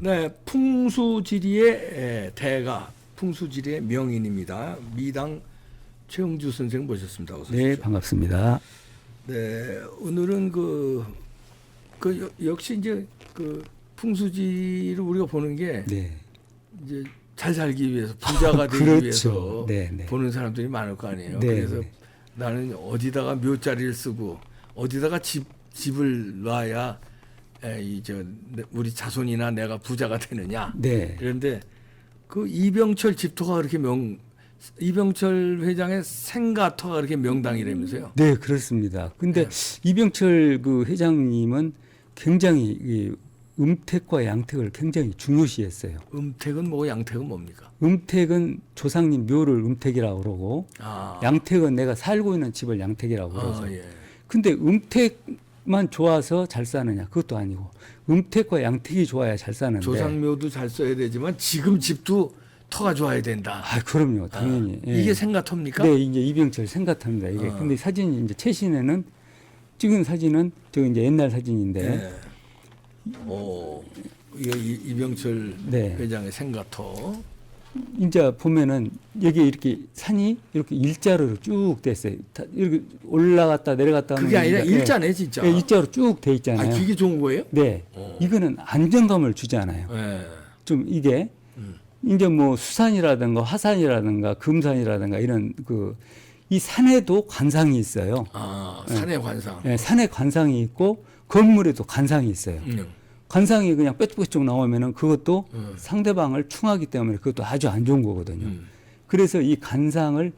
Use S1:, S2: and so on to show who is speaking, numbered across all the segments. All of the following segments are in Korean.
S1: 네, 풍수지리의 대가, 풍수지리의 명인입니다. 미당 최영주 선생 모셨습니다. 어서
S2: 네,
S1: 오십시오.
S2: 반갑습니다.
S1: 네, 오늘은 역시 이제 풍수지를 우리가 보는 게
S2: 네.
S1: 이제 잘 살기 위해서 부자가 되기
S2: 그렇죠.
S1: 위해서
S2: 네, 네.
S1: 보는 사람들이 많을 거 아니에요.
S2: 네,
S1: 그래서
S2: 네.
S1: 나는 어디다가 묘자리를 쓰고 어디다가 집을 놔야 우리 자손이나 내가 부자가 되느냐.
S2: 네.
S1: 그런데 그 이병철 집터가 그렇게 이병철 회장의 생가터가 그렇게 명당이라면서요.
S2: 네, 그렇습니다. 근데 이병철 그 회장님은 굉장히 이 음택과 양택을 굉장히 중요시했어요.
S1: 음택은 뭐고 양택은 뭡니까?
S2: 음택은 조상님 묘를 음택이라고 그러고 양택은 내가 살고 있는 집을 양택이라고 그러죠.
S1: 예.
S2: 근데 음택만 좋아서 잘 사느냐? 그것도 아니고 음택과 양택이 좋아야 잘 사는데.
S1: 조상묘도 잘 써야 되지만 지금 집도 터가 좋아야 된다.
S2: 아, 그럼요. 당연히. 예.
S1: 이게 생가터입니까?
S2: 네, 이제 이병철 생각합니다. 이게. 근데 사진이 이제 최신에는 찍은 사진은 저 이제 옛날 사진인데.
S1: 네. 이게 이병철
S2: 네.
S1: 회장의 생가터.
S2: 이제 보면은 여기 이렇게 산이 이렇게 일자로 쭉 됐어요. 이렇게 올라갔다 내려갔다 하는
S1: 그게 아니라
S2: 게
S1: 일자네 진짜.
S2: 네, 일자로 쭉 돼 있잖아요.
S1: 아, 그게 좋은 거예요?
S2: 네. 이거는 안정감을 주잖아요.
S1: 네.
S2: 좀 이게 이제 뭐 수산이라든가 화산이라든가 금산이라든가 이런 이 산에도 관상이 있어요.
S1: 아, 산의 관상.
S2: 네, 산에 관상이 있고 건물에도 관상이 있어요. 관상이 그냥 뾰족뾰족 나오면은 그것도 상대방을 충하기 때문에 그것도 아주 안 좋은 거거든요. 그래서 이 관상을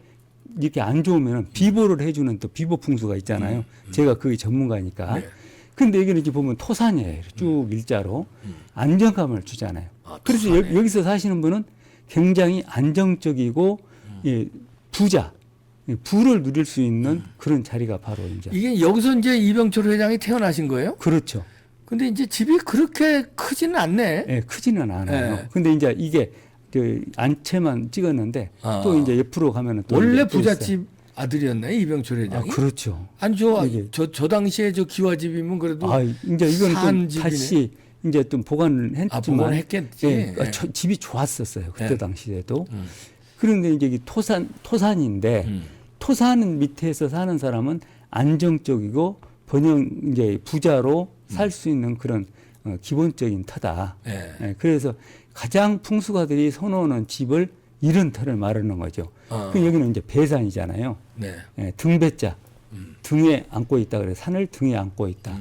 S2: 이렇게 안 좋으면 비보를 해주는 또 비보 풍수가 있잖아요. 제가 그게 전문가니까.
S1: 네.
S2: 근데 여기는 이제 보면 토산이에요. 쭉 일자로 안정감을 주잖아요.
S1: 아,
S2: 그래서
S1: 토산에.
S2: 여기서 사시는 분은 굉장히 안정적이고 예, 부자, 부를 누릴 수 있는 그런 자리가 바로 이제
S1: 이게 여기서 이제 이병철 회장이 태어나신 거예요?
S2: 그렇죠.
S1: 근데 이제 집이 그렇게 크지는 않네.
S2: 예, 크지는 않아요.
S1: 네.
S2: 근데 이제 이게 안채만 찍었는데 또 이제 옆으로 가면은 또
S1: 원래
S2: 이제 또 있어요.
S1: 부잣집 아들이었나요, 이병철
S2: 아,
S1: 회장이?
S2: 그렇죠.
S1: 아니
S2: 이게.
S1: 저 당시에 저 기와집이면 그래도
S2: 아, 이제 이건
S1: 산
S2: 또
S1: 집이네.
S2: 다시 이제 좀 보관을 했지만
S1: 보관을 했겠지.
S2: 예,
S1: 예.
S2: 집이 좋았었어요. 그때
S1: 예.
S2: 당시에도. 그런데 이제 이 토산인데 토산 밑에서 사는 사람은 안정적이고 이제 부자로 살 수 있는 그런 기본적인 터다.
S1: 예.
S2: 예, 그래서 가장 풍수가들이 선호하는 집을 이런 터를 말하는 거죠. 그 여기는 이제 배산이잖아요.
S1: 네.
S2: 예, 등배자. 등에 안고 있다 그래. 산을 등에 안고 있다.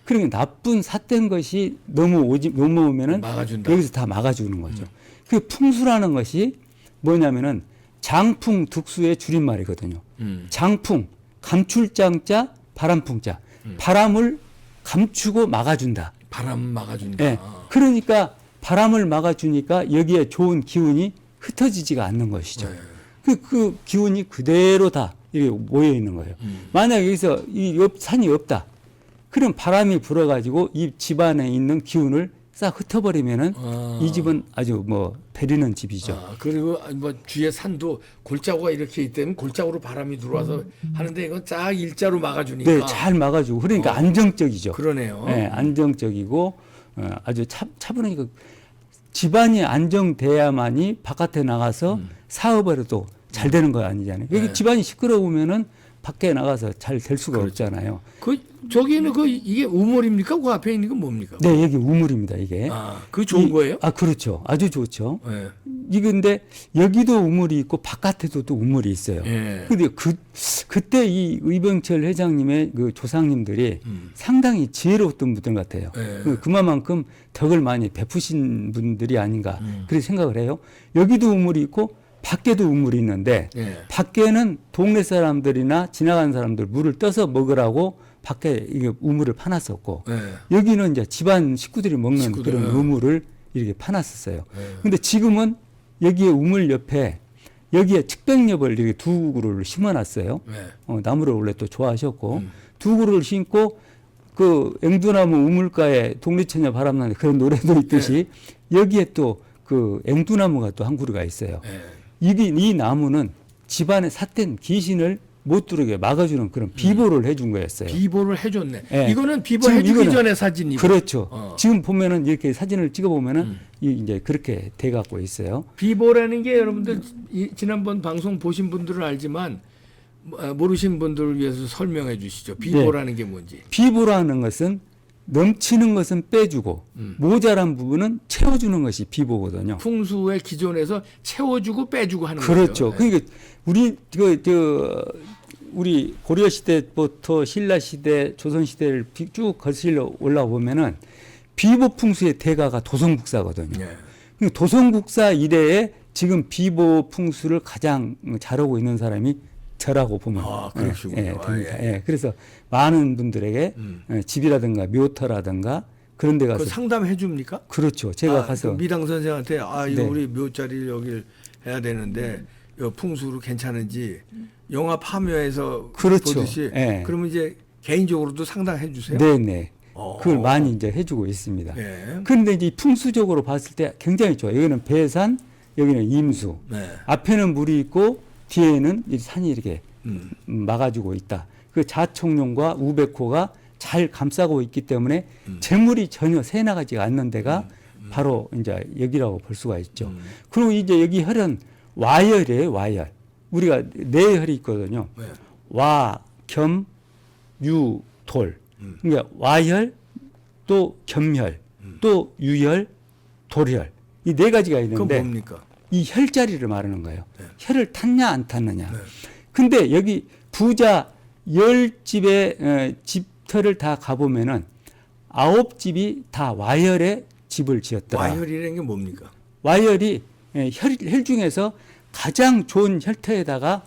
S2: 그러니까 나쁜 삿된 것이 넘어오면은
S1: 막아준다.
S2: 여기서 다 막아주는 거죠. 그 풍수라는 것이 뭐냐면은 장풍 득수의 줄임말이거든요. 장풍, 감출장자, 바람풍자. 바람을 감추고 막아준다.
S1: 바람 막아준다.
S2: 예. 그러니까 바람을 막아주니까 여기에 좋은 기운이 흩어지지가 않는 것이죠.
S1: 네.
S2: 그 기운이 그대로 다 이렇게 모여 있는 거예요. 만약 여기서 산이 없다. 그럼 바람이 불어가지고 이 집안에 있는 기운을 싹 흩어버리면은 이 집은 아주 뭐 베리는 집이죠.
S1: 그리고 뭐 뒤에 산도 골짜구가 이렇게 있다면 골짜구로 바람이 들어와서 하는데 이건 쫙 일자로 막아주니까.
S2: 네, 잘 막아주고 그러니까 안정적이죠.
S1: 그러네요.
S2: 네, 안정적이고 아주 차분하니까 집안이 안정돼야만이 바깥에 나가서 사업을 해도 잘 되는 거 아니잖아요. 여기
S1: 네.
S2: 집안이 시끄러우면은 밖에 나가서 잘 될 수가 없잖아요.
S1: 저기는 이게 우물입니까? 그 앞에 있는 건 뭡니까?
S2: 네, 여기 우물입니다, 이게.
S1: 그게 좋은 거예요?
S2: 아, 그렇죠. 아주 좋죠.
S1: 네.
S2: 이건데 여기도 우물이 있고 바깥에도 또 우물이 있어요.
S1: 예.
S2: 근데 그때 이 이병철 회장님의 그 조상님들이 상당히 지혜로웠던 분들 같아요.
S1: 예.
S2: 그만큼 덕을 많이 베푸신 분들이 아닌가 그렇게 생각을 해요. 여기도 우물이 있고 밖에도 우물이 있는데
S1: 예.
S2: 밖에는 동네 사람들이나 지나가는 사람들 물을 떠서 먹으라고 밖에 이게 우물을 파놨었고
S1: 예.
S2: 여기는 이제 집안 식구들이 먹는
S1: 식구들,
S2: 그런
S1: 예.
S2: 우물을 이렇게 파놨었어요. 근데 지금은 여기에 우물 옆에 여기에 측백엽을 이렇게 두 그루를 심어놨어요.
S1: 네.
S2: 나무를 원래 또 좋아하셨고 두 그루를 심고 그 앵두나무 우물가에 독립처녀 바람나는 그런 노래도 있듯이 여기에 또 그 앵두나무가 또 한 그루가 있어요.
S1: 네.
S2: 이 나무는 집안에 삿된 귀신을 못 들어오게 막아주는 그런 비보를 해준 거였어요.
S1: 비보를 해줬네.
S2: 예.
S1: 이거는 비보
S2: 지금
S1: 해주기
S2: 이거는
S1: 전에 사진이고.
S2: 그렇죠. 지금 보면은 이렇게 사진을 찍어 보면은 이제 그렇게 돼 갖고 있어요.
S1: 비보라는 게 여러분들 지난번 방송 보신 분들은 알지만 모르신 분들을 위해서 설명해 주시죠. 비보라는 게 뭔지.
S2: 비보라는 것은 넘치는 것은 빼주고 모자란 부분은 채워주는 것이 비보거든요.
S1: 풍수의 기존에서 채워주고 빼주고 하는
S2: 그렇죠.
S1: 거죠.
S2: 그러니까 우리 우리 고려 시대부터 신라 시대, 조선 시대를 쭉 거슬러 올라 보면은 비보 풍수의 대가가 도성국사거든요.
S1: 네.
S2: 그러니까 도성국사 이래에 지금 비보 풍수를 가장 잘하고 있는 사람이 저라고 보면
S1: 그러시군요.
S2: 됩니다. 예. 그래서 많은 분들에게 집이라든가 묘터라든가 그런 데 가서
S1: 그 상담해 줍니까?
S2: 그렇죠. 제가 가서
S1: 그 미당 선생한테 이거
S2: 네.
S1: 우리 묘자리를 여기 해야 되는데 요 풍수로 괜찮은지 영화 파묘에서
S2: 그렇죠.
S1: 보듯이
S2: 예.
S1: 그러면 이제 개인적으로도 상담해 주세요.
S2: 네네. 그걸 많이 이제 해주고 있습니다.
S1: 예.
S2: 그런데 이제 풍수적으로 봤을 때 굉장히 좋아요. 여기는 배산, 여기는 임수.
S1: 네.
S2: 앞에는 물이 있고 뒤에는 이 산이 이렇게 막아주고 있다. 그 자청룡과 우백호가 잘 감싸고 있기 때문에 재물이 전혀 새나가지가 않는 데가 바로 이제 여기라고 볼 수가 있죠. 그리고 이제 여기 혈은 와열이에요, 와열. 우리가 네 혈이 있거든요.
S1: 네.
S2: 와, 겸, 유, 돌. 그러니까 와혈, 또 겸혈, 또 유혈, 돌혈. 이 네 가지가
S1: 그건
S2: 있는데
S1: 뭡니까?
S2: 이 혈자리를 말하는 거예요.
S1: 네.
S2: 혈을 탔냐 안 탔느냐.
S1: 네.
S2: 근데 여기 부자 10집의 집터를 다 가보면은 9집이 다 와열의 집을 지었더라.
S1: 와혈이라는 게 뭡니까?
S2: 와열이 혈 중에서 가장 좋은 혈터에다가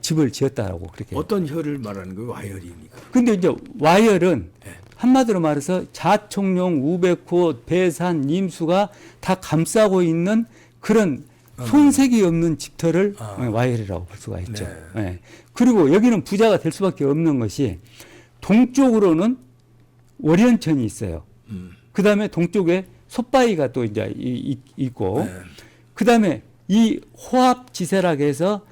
S2: 집을 지었다라고 그렇게.
S1: 어떤 혈을 말하는 거예요? 와혈입니까?
S2: 근데 이제 와열은
S1: 네.
S2: 한마디로 말해서 자청룡, 우백호, 배산, 임수가 다 감싸고 있는 그런 손색이 없는 집터를 와열이라고 볼 수가 있죠.
S1: 네.
S2: 예. 그리고 여기는 부자가 될 수밖에 없는 것이 동쪽으로는 월현천이 있어요. 그 다음에 동쪽에 솥바위가 또 이제 있고,
S1: 네.
S2: 그 다음에 이 호합지세라고 해서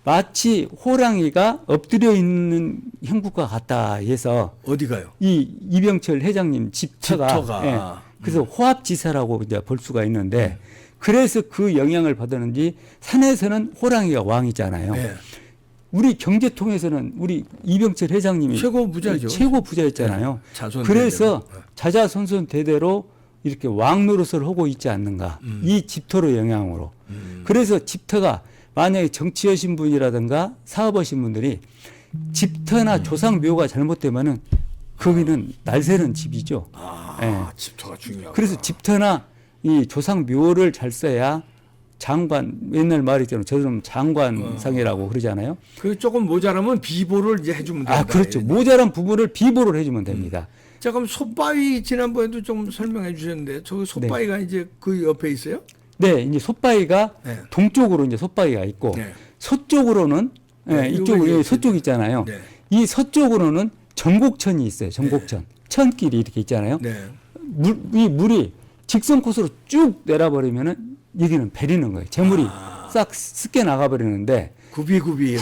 S2: 마치 호랑이가 엎드려 있는 형국과 같다 해서
S1: 어디 가요?
S2: 이 이병철 회장님 집터가 예, 그래서 호합지세라고 이제 볼 수가 있는데 그래서 그 영향을 받았는지 산에서는 호랑이가 왕이잖아요.
S1: 네.
S2: 우리 경제통에서는 우리 이병철 회장님이
S1: 최고 부자죠.
S2: 최고 부자였잖아요.
S1: 네. 자손
S2: 그래서
S1: 대대로.
S2: 자자손손 대대로 이렇게 왕 노릇을 하고 있지 않는가. 이 집터로 영향으로. 그래서 집터가 만약에 정치하신 분이라든가 사업하신 분들이 집터나 조상 묘가 잘못되면은 거기는 날새는 집이죠.
S1: 집터가 중요하고.
S2: 그래서 집터나 이 조상 묘를 잘 써야 장관, 옛날 말이 있잖아요. 저처럼 장관상이라고 그러잖아요.
S1: 그 조금 모자라면 비보를 이제 해주면 된다.
S2: 그렇죠. 모자란 부분을 비보를 해주면 됩니다.
S1: 자, 그럼 솥바위 지난번에도 좀 설명해 주셨는데, 저 솥바위가 이제 그 옆에 있어요?
S2: 네, 이제 솥바위가
S1: 네.
S2: 동쪽으로 이제 솥바위가 있고,
S1: 네.
S2: 서쪽으로는,
S1: 네,
S2: 이쪽으로,
S1: 이거
S2: 서쪽 있잖아요.
S1: 네.
S2: 이 서쪽으로는 전곡천이 있어요. 전곡천. 천길이 이렇게 있잖아요.
S1: 네.
S2: 이 물이 직선 코스로 쭉 내려버리면은 여기는 베리는 거예요. 재물이 싹 습게 나가버리는데,
S1: 굽이
S2: 굽이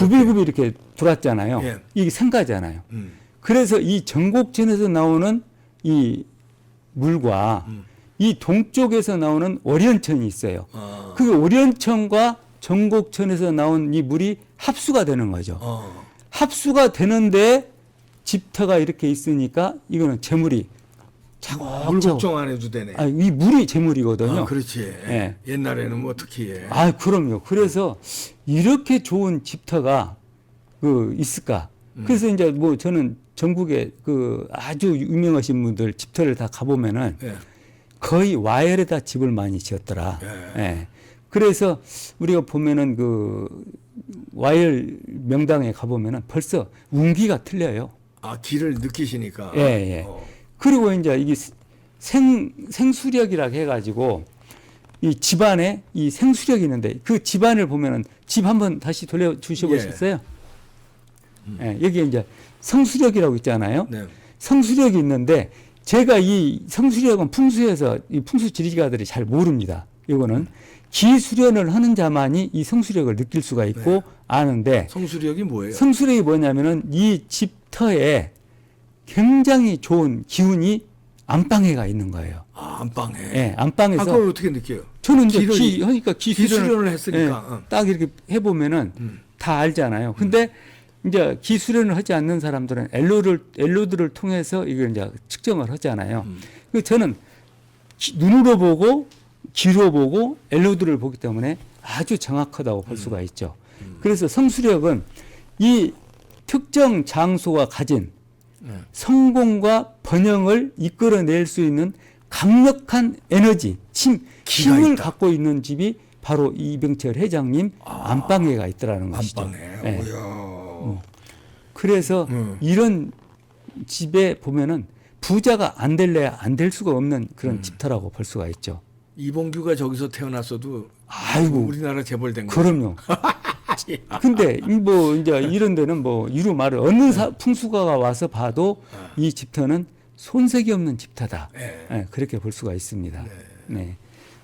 S2: 이렇게 들어왔잖아요.
S1: 예.
S2: 이게 생가잖아요. 그래서 이 전곡천에서 나오는 이 물과 이 동쪽에서 나오는 월현천이 있어요. 그 월현천과 전곡천에서 나온 이 물이 합수가 되는 거죠. 합수가 되는데 집터가 이렇게 있으니까 이거는 재물이 차곡차곡.
S1: 물 걱정 안 해도 되네.
S2: 이 물이 재물이거든요.
S1: 그렇지.
S2: 예.
S1: 옛날에는 뭐 특히.
S2: 그럼요. 그래서 이렇게 좋은 집터가 있을까? 그래서 이제 뭐 저는 전국에 아주 유명하신 분들 집터를 다 가보면은
S1: 예.
S2: 거의 와열에다 집을 많이 지었더라.
S1: 예.
S2: 예. 그래서 우리가 보면은 와열 명당에 가보면은 벌써 운기가 틀려요.
S1: 길을 느끼시니까.
S2: 예, 예. 그리고 이제 이게 생수력이라고 해가지고 이 집안에 이 생수력이 있는데 그 집안을 보면은 집 한번 다시 돌려 주셔보셨어요? 예, 여기 이제 성수력이라고 있잖아요.
S1: 네.
S2: 성수력이 있는데 제가 이 성수력은 풍수에서 이 풍수 지리가들이 잘 모릅니다. 이거는 기수련을 하는 자만이 이 성수력을 느낄 수가 있고
S1: 네.
S2: 아는데
S1: 성수력이 뭐예요?
S2: 성수력이 뭐냐면은 이 집터에 굉장히 좋은 기운이 안방에가 있는 거예요.
S1: 아, 안방에.
S2: 예, 안방에서
S1: 그걸 어떻게 느껴요?
S2: 저는 이제
S1: 기를-
S2: 그러니까
S1: 기수련을 했으니까.
S2: 딱 이렇게 해보면은 다 알잖아요. 근데 이제 기수련을 하지 않는 사람들은 엘로들을 통해서 이걸 이제 측정을 하잖아요. 그 저는 눈으로 보고 귀로 보고 엘로들을 보기 때문에 아주 정확하다고 볼 수가 있죠. 그래서 성수력은 이 특정 장소가 가진 성공과 번영을 이끌어낼 수 있는 강력한 에너지,
S1: 기가
S2: 힘을
S1: 있다.
S2: 갖고 있는 집이 바로 이병철 회장님 안방에가 있더라는 것이죠.
S1: 안방에.
S2: 예.
S1: 오야.
S2: 그래서 이런 집에 보면은 부자가 안 될래야 안 될 수가 없는 그런 집터라고 볼 수가 있죠.
S1: 이봉규가 저기서 태어났어도
S2: 아이고,
S1: 우리나라 재벌 된 거.
S2: 그럼요. 근데 뭐 이제 이런 데는 뭐 이루 말을 어느 풍수가가 와서 봐도 이 집터는 손색이 없는 집터다.
S1: 네.
S2: 예, 그렇게 볼 수가 있습니다. 네.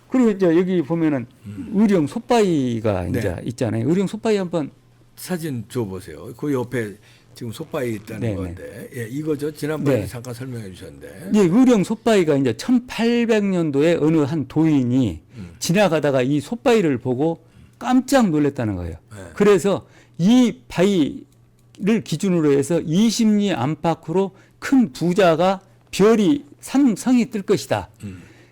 S2: 그리고 이제 여기 보면은 의령 솥바위가
S1: 네.
S2: 이제 있잖아요. 의령 솥바위 한번
S1: 사진 줘보세요. 그 옆에 지금 솥바위 있다는
S2: 네네.
S1: 건데, 예, 이거죠. 지난번에
S2: 네.
S1: 잠깐 설명해 주셨는데.
S2: 예, 의령 솥바위가 이제 1800년도에 어느 한 도인이 지나가다가 이 솥바위를 보고 깜짝 놀랐다는 거예요.
S1: 네.
S2: 그래서 이 바위를 기준으로 해서 20리 안팎으로 큰 부자가 별이 삼성이 뜰 것이다.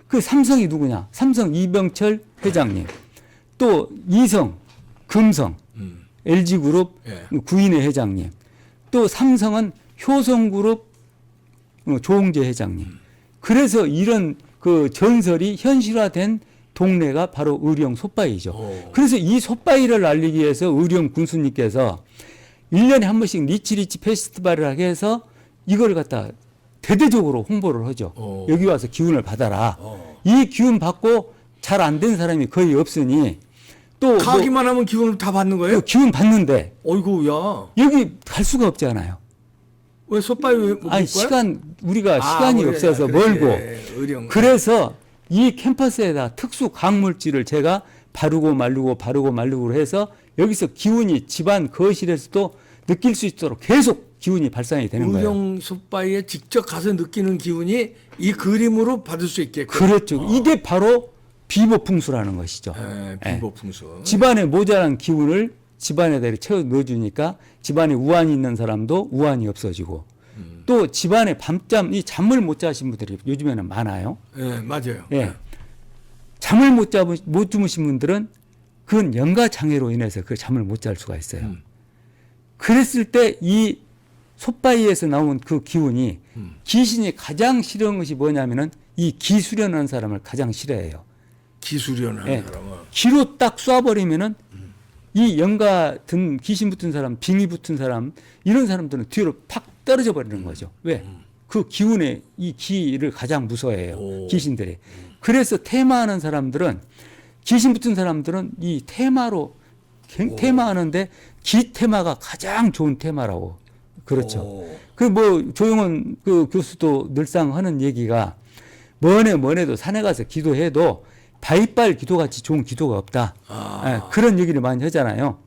S2: 그 삼성이 누구냐? 삼성 이병철 회장님. 또 이성, 금성, LG그룹
S1: 예.
S2: 구인회 회장님. 또 삼성은 효성그룹 조홍재 회장님. 그래서 이런 그 전설이 현실화된 동네가 바로 의령 솥바위죠.
S1: 오.
S2: 그래서 이 솥바위를 알리기 위해서 의령 군수님께서 1년에 한 번씩 리치리치 페스티벌을 하게 해서 이걸 갖다 대대적으로 홍보를 하죠.
S1: 오.
S2: 여기 와서 기운을 받아라. 이 기운 받고 잘 안 된 사람이 거의 없으니 또
S1: 가기만 하면 기운을 다 받는 거예요?
S2: 기운 받는데
S1: 어이구야.
S2: 여기 갈 수가 없잖아요.
S1: 왜 솥바위 못
S2: 아니
S1: 볼 거야?
S2: 시간 우리가 시간이
S1: 그래,
S2: 없어서
S1: 그렇지.
S2: 멀고
S1: 예, 의령.
S2: 그래서 이 캠퍼스에다 특수 강물질을 제가 바르고 말르고 해서 여기서 기운이 집안 거실에서도 느낄 수 있도록 계속 기운이 발산이 되는 거예요.
S1: 의령 솥바위에 직접 가서 느끼는 기운이 이 그림으로 받을 수 있게끔.
S2: 그렇죠. 이게 바로 비보풍수라는 것이죠.
S1: 예, 비보풍수.
S2: 집안에 모자란 기운을 집안에다 이렇게 채워 넣어주니까 집안에 우환이 있는 사람도 우환이 없어지고 또 집안에 밤잠, 이 잠을 못 자신 분들이 요즘에는 많아요.
S1: 예, 맞아요.
S2: 예. 잠을 못 주무신 분들은 그건 연가 장애로 인해서 그 잠을 못 잘 수가 있어요. 그랬을 때 이 솥바위에서 나온 그 기운이 귀신이 가장 싫어하는 것이 뭐냐면은 이 기수련하는 사람을 가장 싫어해요.
S1: 기수련하는
S2: 예.
S1: 사람은.
S2: 기로 딱 쏴버리면은 이 연가 든 귀신 붙은 사람, 빙이 붙은 사람 이런 사람들은 뒤로 팍 떨어져 버리는 거죠. 왜? 그 기운에 이 기를 가장 무서워해요.
S1: 오.
S2: 귀신들이. 그래서 테마하는 사람들은 귀신 붙은 사람들은 이 테마로 테마하는데 기 테마가 가장 좋은 테마라고. 그렇죠.
S1: 오.
S2: 그 뭐 조용원 그 교수도 늘상 하는 얘기가 뭐래도 산에 가서 기도해도 바위빨 기도같이 좋은 기도가 없다. 예, 그런 얘기를 많이 하잖아요.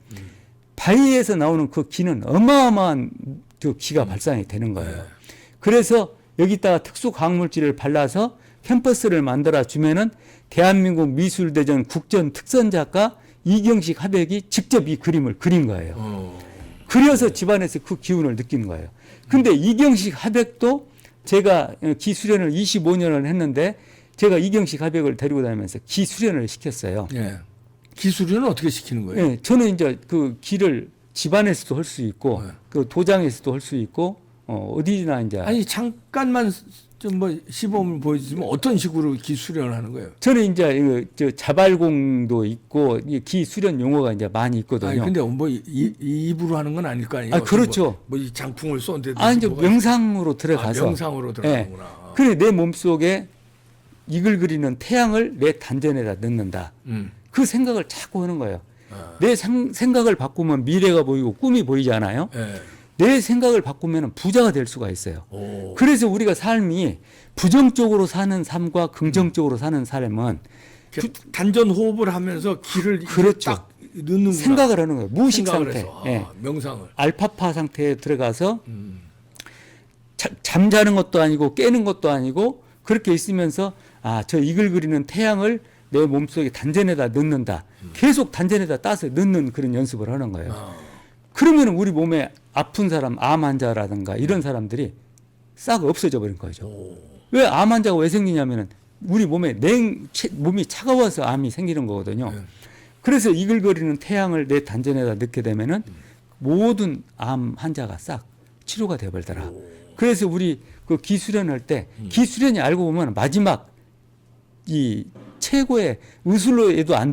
S2: 바위에서 나오는 그 기는 어마어마한 그 기가 발산이 되는 거예요. 그래서 여기다가 특수 광물질을 발라서 캠퍼스를 만들어 주면은 대한민국 미술대전 국전 특선 작가 이경식 화백이 직접 이 그림을 그린 거예요. 그려서 집안에서 그 기운을 느끼는 거예요. 근데 이경식 화백도 제가 기수련을 25년을 했는데 제가 이경식 화백을 데리고 다니면서 기수련을 시켰어요.
S1: 예. 기수련은 어떻게 시키는 거예요?
S2: 예, 저는 이제 그 기를 집안에서도 할 수 있고 그 도장에서도 할 수 있고 어디나 이제
S1: 아니 잠깐만 좀 뭐 시범을 보여주시면 어떤 식으로 기수련을 하는 거예요?
S2: 저는 이제 이거 저 자발공도 있고 이 기수련 용어가 이제 많이 있거든요.
S1: 아니 근데 뭐 입으로 하는 건 아닐 거 아니에요?
S2: 아, 그렇죠.
S1: 뭐이 장풍을 쏜데
S2: 이제 명상으로 들어가서
S1: 명상으로 들어가는구나.
S2: 그래 내 몸속에 이글 그리는 태양을 내 단전에다 넣는다. 그 생각을 자꾸 하는 거예요. 내 생각을 바꾸면 미래가 보이고 꿈이 보이잖아요.
S1: 예.
S2: 내 생각을 바꾸면 부자가 될 수가 있어요.
S1: 오.
S2: 그래서 우리가 삶이 부정적으로 사는 삶과 긍정적으로 사는 삶은
S1: 단전 호흡을 하면서 기를
S2: 그렇죠.
S1: 딱 넣는구나.
S2: 생각을 하는 거예요. 무의식
S1: 생각을
S2: 상태.
S1: 해서.
S2: 예.
S1: 명상을.
S2: 알파파 상태에 들어가서 잠자는 것도 아니고 깨는 것도 아니고 그렇게 있으면서 저 이글 그리는 태양을 내 몸속에 단전에다 넣는다. 계속 단전에다 따서 넣는 그런 연습을 하는 거예요. 그러면 우리 몸에 아픈 사람, 암 환자라든가 이런 사람들이 싹 없어져 버린 거죠. 왜 암 환자가 왜 생기냐면은 우리 몸에 몸이 차가워서 암이 생기는 거거든요. 그래서 이글거리는 태양을 내 단전에다 넣게 되면은 모든 암 환자가 싹 치료가 돼 버리더라. 그래서 우리 그 기수련 할 때 기수련이 알고 보면 마지막 이 최고의 의술로에도 안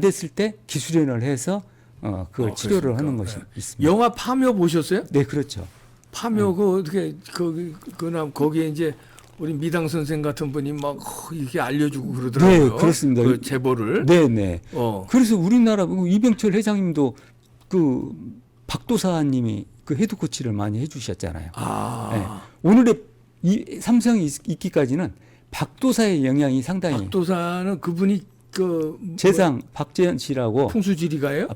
S2: 됐을 때 기수련을 해서 그걸 치료를 하는 것이 있습니다.
S1: 영화 파묘 보셨어요?
S2: 네, 그렇죠.
S1: 파묘 그 어떻게 거기에 이제 우리 미당 선생 같은 분이 막 이렇게 알려주고 그러더라고요.
S2: 네, 그렇습니다.
S1: 그 제보를.
S2: 네, 네.
S1: 그래서
S2: 우리나라 이병철 회장님도 그 박도사님이 그 헤드 코치를 많이 해주셨잖아요. 네. 오늘의 이 삼성이 있기까지는 박도사의 영향이 상당히.
S1: 박도사는 그분이
S2: 재상 박재현 씨라고
S1: 풍수지리가요?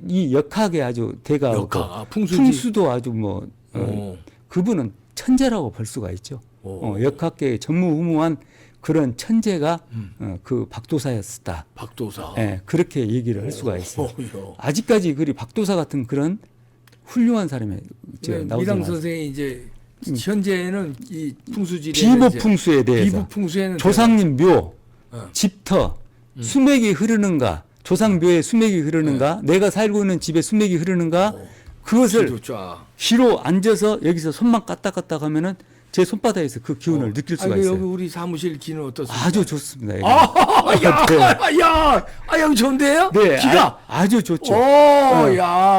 S2: 이 역학에 아주 대가고 풍수도 아주 그분은 천재라고 볼 수가 있죠. 역학계의 전무후무한 그런 천재가 그 박도사였다.
S1: 박도사.
S2: 네, 그렇게 얘기를 할 수가 있어요. 아직까지 그리 박도사 같은 그런 훌륭한 사람이
S1: 미당 선생이 이제 현재는 이 풍수지리
S2: 비보풍수에 대해서 조상님 묘, 집터, 수맥이 흐르는가, 조상묘에 수맥이 흐르는가, 내가 살고 있는 집에 수맥이 흐르는가, 그것을 귀로 앉아서 여기서 손만 까딱까딱 하면은 제 손바닥에서 그 기운을 느낄 수가 있어요.
S1: 여기 우리 사무실 기는 어떻습니까?
S2: 아주 좋습니다.
S1: 형 좋은데요?
S2: 네,
S1: 기가
S2: 아주 좋죠.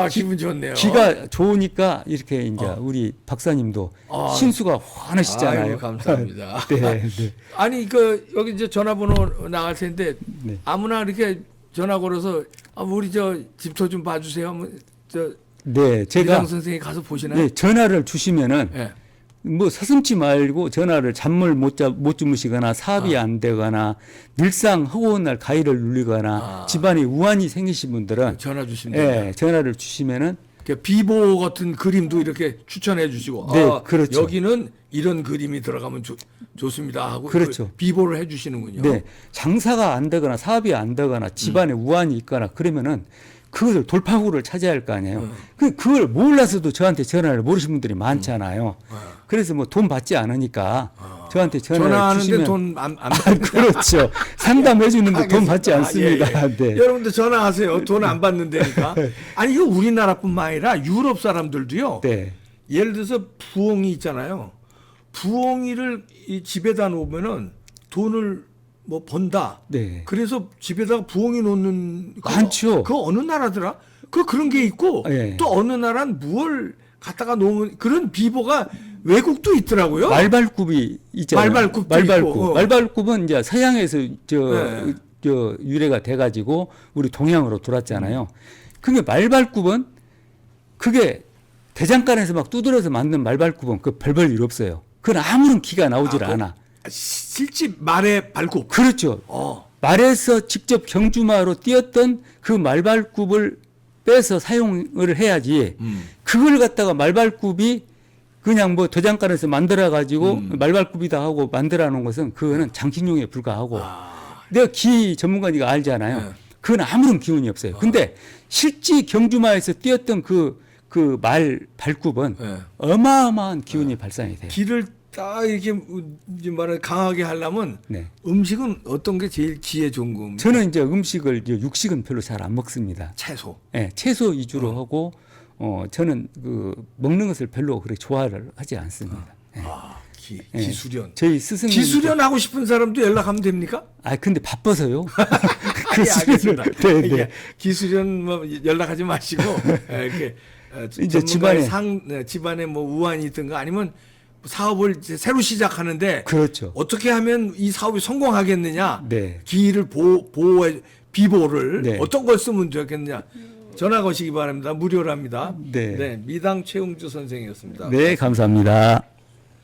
S1: 기분 좋네요.
S2: 기가 좋으니까 이렇게 이제 우리 박사님도 신수가 환하시잖아요.
S1: 아이고, 감사합니다.
S2: 네, 네.
S1: 아니 여기 이제 전화번호 나갈 텐데
S2: 네.
S1: 아무나 이렇게 전화 걸어서 우리 집터 좀 봐주세요.
S2: 네, 제가
S1: 미당 선생이 가서 보시나요?
S2: 네, 전화를 주시면은.
S1: 네.
S2: 서슴지 말고 전화를 잠을 못 주무시거나 사업이 안 되거나 늘상 허구한 날 가위를 눌리거나 집안에 우환이 생기신 분들은
S1: 전화 주시면 돼요.
S2: 네, 전화를 주시면은
S1: 비보 같은 그림도 이렇게 추천해 주시고
S2: 네, 그렇죠.
S1: 여기는 이런 그림이 들어가면 좋습니다 하고
S2: 그렇죠.
S1: 비보를 해 주시는군요.
S2: 네. 장사가 안 되거나 사업이 안 되거나 집안에 우환이 있거나 그러면은 그것을 돌파구를 찾아야 할 거 아니에요. 그걸 몰라서도 저한테 전화를 모르시는 분들이 많잖아요. 그래서 돈 받지 않으니까 저한테 전화를 주시면
S1: 돈 안 받는
S2: 그렇죠. 상담해 주는데 돈 받지 않습니다.
S1: 예.
S2: 네.
S1: 여러분들 전화하세요. 돈 안 받는다니까. 아니 이거 우리나라뿐만 아니라 유럽 사람들도요.
S2: 네.
S1: 예를 들어서 부엉이 있잖아요. 부엉이를 이 집에다 놓으면은 돈을 번다.
S2: 네.
S1: 그래서 집에다가 부엉이 놓는
S2: 많죠.
S1: 그 어느 나라더라? 그런 게 있고
S2: 네.
S1: 또 어느 나라는 무얼 갖다가 놓으면 그런 비보가 외국도 있더라고요.
S2: 말발굽이 있잖아요.
S1: 말발굽.
S2: 말발굽은 이제 서양에서 유래가 돼가지고 우리 동양으로 돌았잖아요. 그게 말발굽은 그게 대장간에서 막 두드려서 만든 말발굽은 그 별볼 일 없어요. 그건 아무런 기가 나오질 않아.
S1: 실제 말의 발굽.
S2: 그렇죠. 말에서 직접 경주마로 띄었던 그 말발굽을 빼서 사용을 해야지. 그걸 갖다가 말발굽이 그냥 도장간에서 만들어 가지고 말발굽이다 하고 만들어 놓은 것은 그거는 장식용에 불과하고 내가 기 전문가니까 알잖아요. 그건 아무런 기운이 없어요. 근데 실제 경주마에서 띄었던 그 말 발굽은 어마어마한 기운이 발산이 돼요.
S1: 기를 딱 이렇게 말을 강하게 하려면 음식은 어떤 게 제일 기에 좋은 겁니까?
S2: 저는 이제 육식은 별로 잘 안 먹습니다.
S1: 채소.
S2: 네, 채소 위주로 하고 저는 먹는 것을 별로 그렇게 좋아를 하지 않습니다. 네.
S1: 기수련.
S2: 저희 스승님
S1: 기수련 하고 싶은 사람도 연락하면 됩니까?
S2: 근데 바빠서요.
S1: 알겠습니다.
S2: 네.
S1: 기수련 연락하지 마시고 이렇게
S2: 이제
S1: 집안에 우환이 있든가 아니면 사업을 이제 새로 시작하는데
S2: 그렇죠.
S1: 어떻게 하면 이 사업이 성공하겠느냐?
S2: 네.
S1: 기를 보호해 비보를 어떤 걸 쓰면 좋겠느냐? 전화 거시기 바랍니다. 무료랍니다.
S2: 네.
S1: 미당 최웅주 선생이었습니다.
S2: 네, 감사합니다.